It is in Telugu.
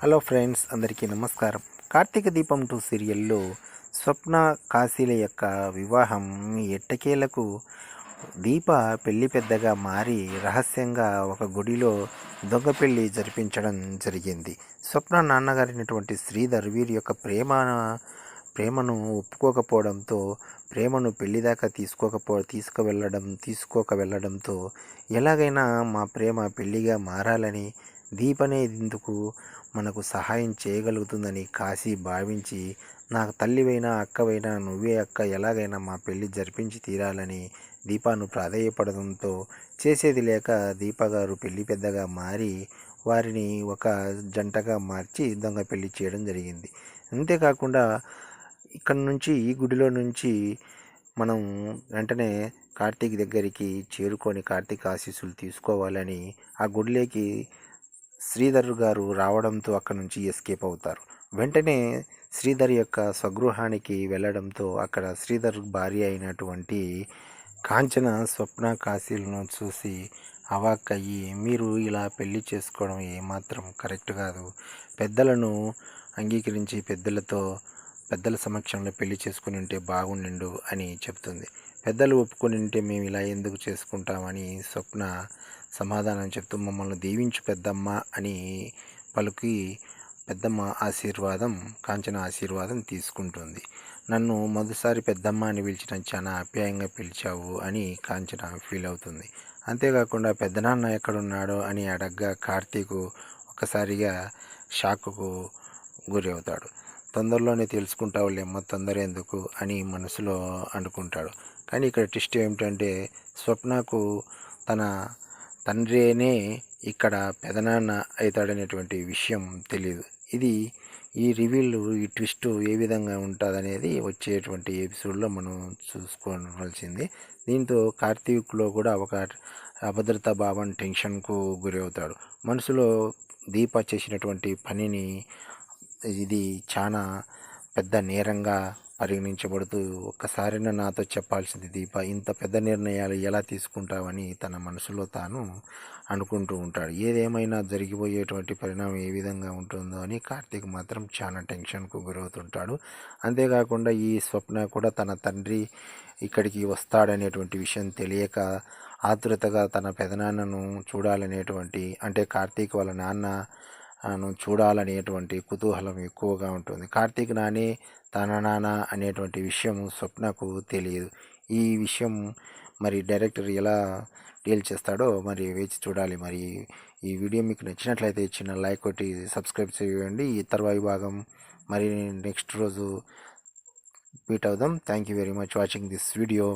హలో ఫ్రెండ్స్, అందరికీ నమస్కారం. కార్తీక దీపం 2 సీరియల్లో స్వప్న కాశీల యొక్క వివాహం ఎట్టకేలకు దీప పెళ్లి పెద్దగా మారి రహస్యంగా ఒక గుడిలో దొంగ పెళ్లి జరిపించడం జరిగింది. స్వప్న నాన్నగారైనటువంటి శ్రీధర్ వీరి యొక్క ప్రేమను ఒప్పుకోకపోవడంతో, ప్రేమను పెళ్లి దాకా తీసుకోక వెళ్ళడంతో ఎలాగైనా మా ప్రేమ పెళ్లిగా మారాలని, దీపనేందుకు మనకు సహాయం చేయగలుగుతుందని కాశీ భావించి, నాకు తల్లివైనా అక్కవైనా నువ్వే అక్క, ఎలాగైనా మా పెళ్లి జరిపించి తీరాలని దీపాను ప్రాధేయపడడంతో చేసేది లేక దీపగారు పెళ్లి పెద్దగా మారి వారిని ఒక జంటగా మార్చి దొంగ పెళ్లి చేయడం జరిగింది. అంతేకాకుండా ఇక్కడ నుంచి, ఈ గుడిలో నుంచి మనం వెంటనే కార్తీక్ దగ్గరికి చేరుకొని కార్తీక్ ఆశీస్సులు తీసుకోవాలని ఆ గుడిలోకి శ్రీధర్ గారు రావడంతో అక్కడ నుంచి ఎస్కేప్ అవుతారు. వెంటనే శ్రీధర్ యొక్క స్వగృహానికి వెళ్ళడంతో అక్కడ శ్రీధర్ భార్య అయినటువంటి కాంచన స్వప్న కాశీలను చూసి అవాక్కయ్యి, మీరు ఇలా పెళ్లి చేసుకోవడం ఏమాత్రం కరెక్ట్ కాదు, పెద్దలను అంగీకరించి పెద్దల సమక్షంలో పెళ్లి చేసుకుని ఉంటే బాగుండు అని చెప్తుంది. పెద్దలు ఒప్పుకొని ఉంటే మేము ఇలా ఎందుకు చేసుకుంటామని స్వప్న సమాధానం చెప్తూ, మమ్మల్ని దీవించు పెద్దమ్మ అని పలుకి పెద్దమ్మ ఆశీర్వాదం, కాంచన ఆశీర్వాదం తీసుకుంటుంది. నన్ను మొదటిసారి పెద్దమ్మ అని పిలిచిన చాలా ఆప్యాయంగా పిలిచావు అని కాంచన ఫీల్ అవుతుంది. అంతేకాకుండా పెద్దనాన్న ఎక్కడున్నాడో అని అడగ్గా కార్తీకు ఒక్కసారిగా షాక్కు గురి అవుతాడు. తొందరలోనే తెలుసుకుంటావులేమ్మ, తొందర ఎందుకు అని మనసులో అనుకుంటాడు. కానీ ఇక్కడ ట్విస్ట్ ఏమిటంటే, స్వప్నకు తన తండ్రినే ఇక్కడ పెదనాన్న అవుతాడనేటువంటి విషయం తెలియదు. ఈ రివీల్, ఈ ట్విస్ట్ ఏ విధంగా ఉంటుందనేది వచ్చేటువంటి ఎపిసోడ్లో మనం చూసుకోవాల్సింది. దీంతో కార్తీక్లో కూడా ఒక అభద్రతా భావం, టెన్షన్కు గురి అవుతాడు. మనసులో దీప చేసినటువంటి పనిని ఇది చాలా పెద్ద నేరంగా పరిగణించబడుతూ, ఒక్కసారైనా నాతో చెప్పాల్సింది దీప, ఇంత పెద్ద నిర్ణయాలు ఎలా తీసుకుంటావని తన మనసులో తాను అనుకుంటూ ఉంటాడు. ఏదేమైనా జరిగిపోయేటువంటి పరిణామం ఏ విధంగా ఉంటుందో అని కార్తీక్ మాత్రం చాలా టెన్షన్కు గురవుతుంటాడు. అంతేకాకుండా ఈ స్వప్న కూడా తన తండ్రి ఇక్కడికి వస్తాడనేటువంటి విషయం తెలియక ఆతృతగా తన పెదనాన్నను చూడాలనేటువంటి, అంటే కార్తీక్ వాళ్ళ నాన్నను చూడాలనేటువంటి కుతూహలం ఎక్కువగా ఉంటుంది. కార్తీక్ నానే తన నాన్న అనేటువంటి విషయం స్వప్నకు తెలియదు. ఈ విషయం మరి డైరెక్టర్ ఎలా డీల్ చేస్తాడో మరి వేచి చూడాలి. మరి ఈ వీడియో మీకు నచ్చినట్లయితే చిన్న లైక్ కొట్టి సబ్స్క్రైబ్ చేయండి. ఈ తర్వాయి భాగం మరి నెక్స్ట్ రోజు మీట్ అవుదాం. Thank you very much watching this video.